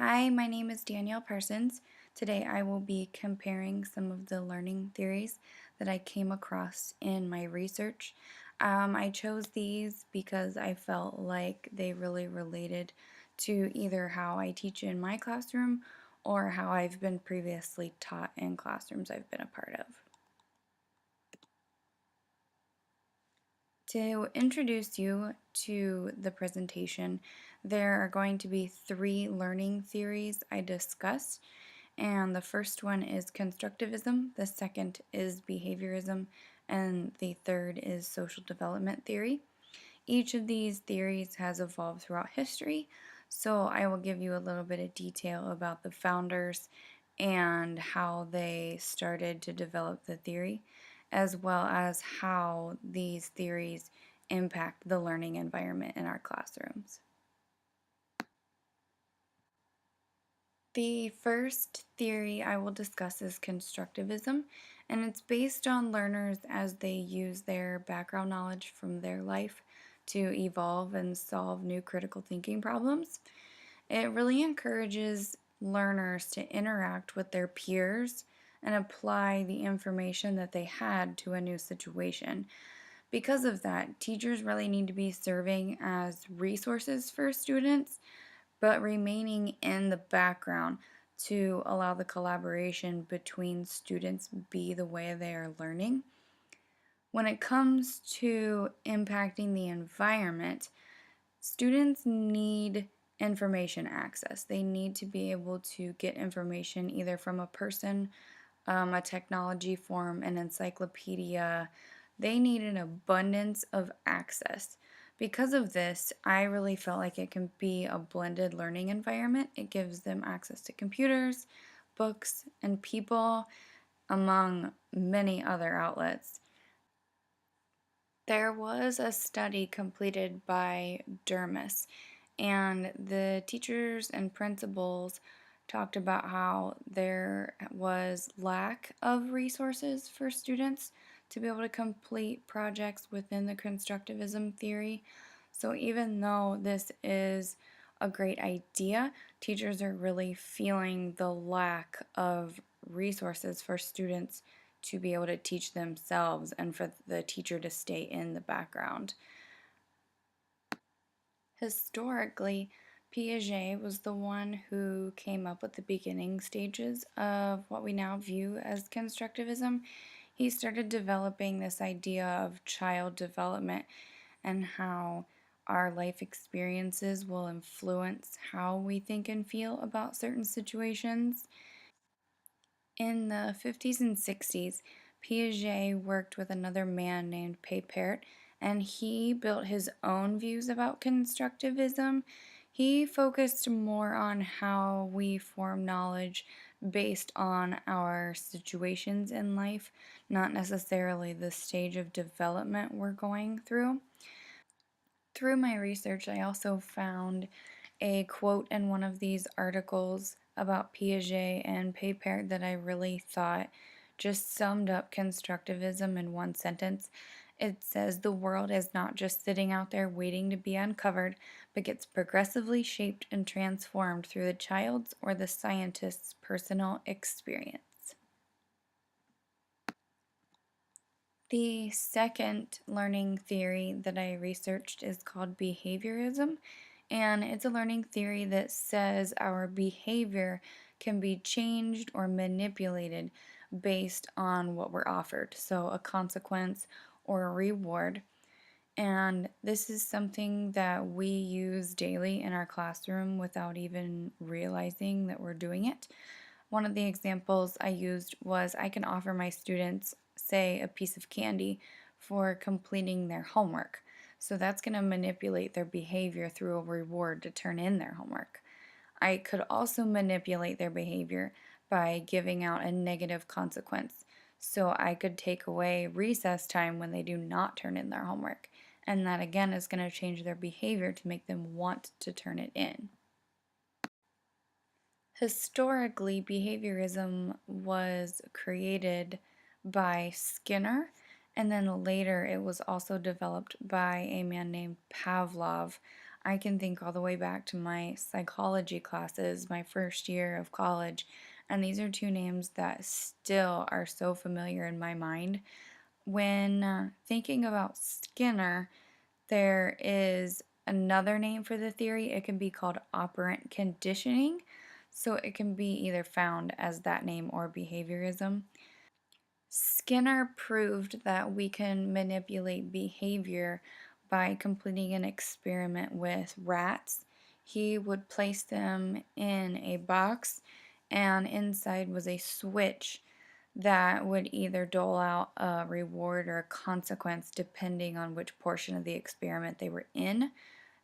Hi, my name is Danielle Parsons. Today I will be comparing some of the learning theories that I came across in my research. I chose these because I felt like they really related to either how I teach in my classroom or how I've been previously taught in classrooms I've been a part of. To introduce you to the presentation, there are going to be 3 learning theories I discuss, and the first one is constructivism, the second is behaviorism, and the third is social development theory. Each of these theories has evolved throughout history, so I will give you a little bit of detail about the founders and how they started to develop the theory, as well as how these theories impact the learning environment in our classrooms. The first theory I will discuss is constructivism, and it's based on learners as they use their background knowledge from their life to evolve and solve new critical thinking problems. It really encourages learners to interact with their peers and apply the information that they had to a new situation. Because of that, teachers really need to be serving as resources for students but remaining in the background to allow the collaboration between students be the way they are learning. When it comes to impacting the environment, students need information access. They need to be able to get information either from a person, a technology form, an encyclopedia. They need an abundance of access. Because of this, I really felt like it can be a blended learning environment. It gives them access to computers, books, and people, among many other outlets. There was a study completed by Dermis, and the teachers and principals talked about how there was lack of resources for students to be able to complete projects within the constructivism theory. So even though this is a great idea, teachers are really feeling the lack of resources for students to be able to teach themselves and for the teacher to stay in the background. Historically, Piaget was the one who came up with the beginning stages of what we now view as constructivism. He started developing this idea of child development and how our life experiences will influence how we think and feel about certain situations. In the 50s and 60s, Piaget worked with another man named Papert, and he built his own views about constructivism. He focused more on how we form knowledge based on our situations in life, not necessarily the stage of development we're going through. Through my research, I also found a quote in one of these articles about Piaget and Papert that I really thought just summed up constructivism in one sentence. It says, "The world is not just sitting out there waiting to be uncovered, but gets progressively shaped and transformed through the child's or the scientist's personal experience." The second learning theory that I researched is called behaviorism, and it's a learning theory that says our behavior can be changed or manipulated based on what we're offered, so a consequence or a reward. And this is something that we use daily in our classroom without even realizing that we're doing it. One of the examples I used was I can offer my students, say, a piece of candy for completing their homework. So that's going to manipulate their behavior through a reward to turn in their homework. I could also manipulate their behavior by giving out a negative consequence. So I could take away recess time when they do not turn in their homework. And that again is going to change their behavior to make them want to turn it in. Historically, behaviorism was created by Skinner, and then later it was also developed by a man named Pavlov. I can think all the way back to my psychology classes, my first year of college, and these are two names that still are so familiar in my mind. When thinking about Skinner, there is another name for the theory. It can be called operant conditioning, so it can be either found as that name or behaviorism. Skinner proved that we can manipulate behavior by completing an experiment with rats. He would place them in a box, and inside was a switch that would either dole out a reward or a consequence depending on which portion of the experiment they were in.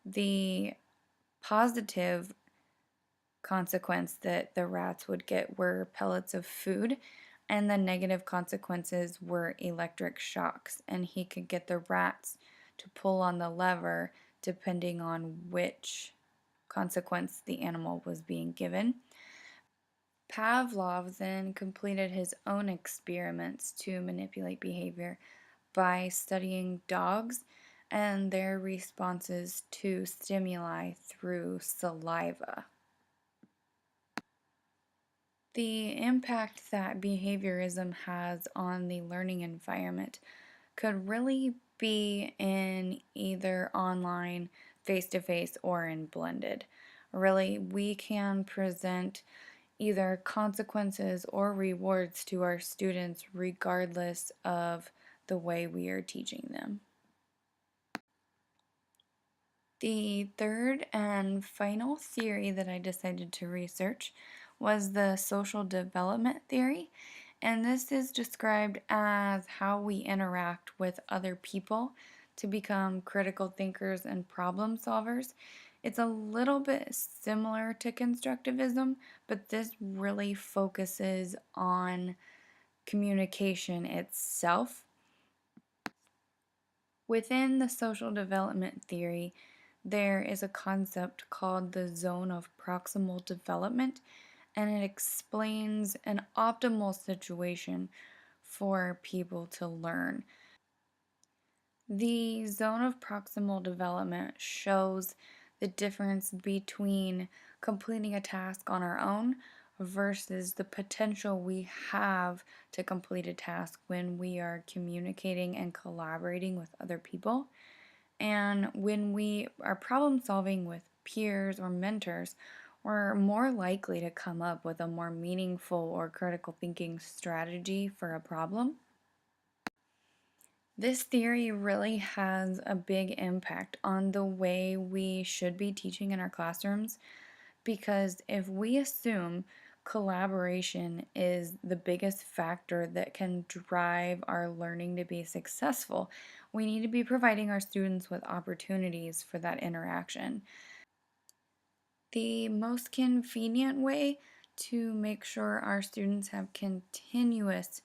The positive consequence that the rats would get were pellets of food, and the negative consequences were electric shocks. And he could get the rats to pull on the lever depending on which consequence the animal was being given. Pavlov then completed his own experiments to manipulate behavior by studying dogs and their responses to stimuli through saliva. The impact that behaviorism has on the learning environment could really be in either online, face to face, or in blended. Really, we can present either consequences or rewards to our students regardless of the way we are teaching them. The third and final theory that I decided to research was the social development theory, and this is described as how we interact with other people to become critical thinkers and problem solvers. It's a little bit similar to constructivism, but this really focuses on communication itself. Within the social development theory, there is a concept called the zone of proximal development, and it explains an optimal situation for people to learn. The zone of proximal development shows the difference between completing a task on our own versus the potential we have to complete a task when we are communicating and collaborating with other people. And when we are problem solving with peers or mentors, we're more likely to come up with a more meaningful or critical thinking strategy for a problem. This theory really has a big impact on the way we should be teaching in our classrooms because if we assume collaboration is the biggest factor that can drive our learning to be successful, we need to be providing our students with opportunities for that interaction. The most convenient way to make sure our students have continuous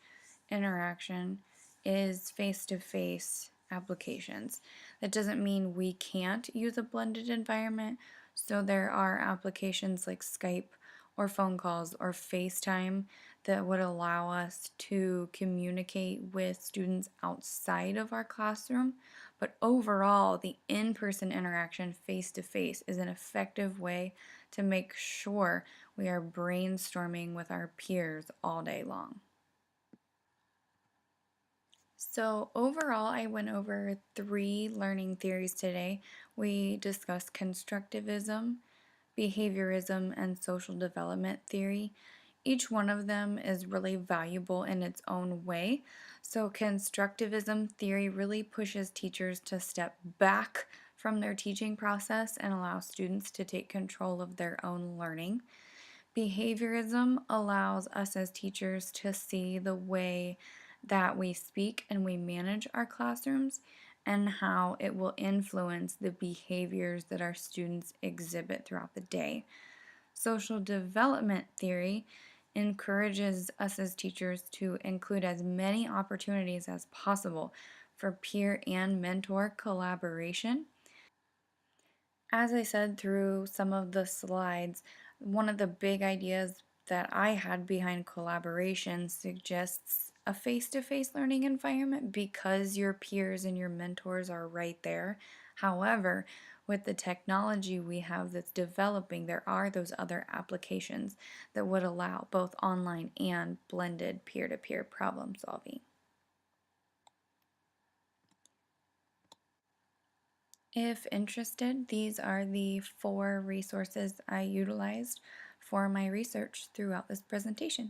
interaction is face-to-face applications. That doesn't mean we can't use a blended environment. So there are applications like Skype or phone calls or FaceTime that would allow us to communicate with students outside of our classroom. But overall, the in-person interaction face-to-face is an effective way to make sure we are brainstorming with our peers all day long. So, overall, I went over three learning theories today. We discussed constructivism, behaviorism, and social development theory. Each one of them is really valuable in its own way. So, constructivism theory really pushes teachers to step back from their teaching process and allow students to take control of their own learning. Behaviorism allows us as teachers to see the way that we speak and we manage our classrooms and how it will influence the behaviors that our students exhibit throughout the day. Social development theory encourages us as teachers to include as many opportunities as possible for peer and mentor collaboration. As I said through some of the slides, one of the big ideas that I had behind collaboration suggests a face-to-face learning environment because your peers and your mentors are right there. However, with the technology we have that's developing, there are those other applications that would allow both online and blended peer-to-peer problem solving. If interested, these are the 4 resources I utilized for my research throughout this presentation.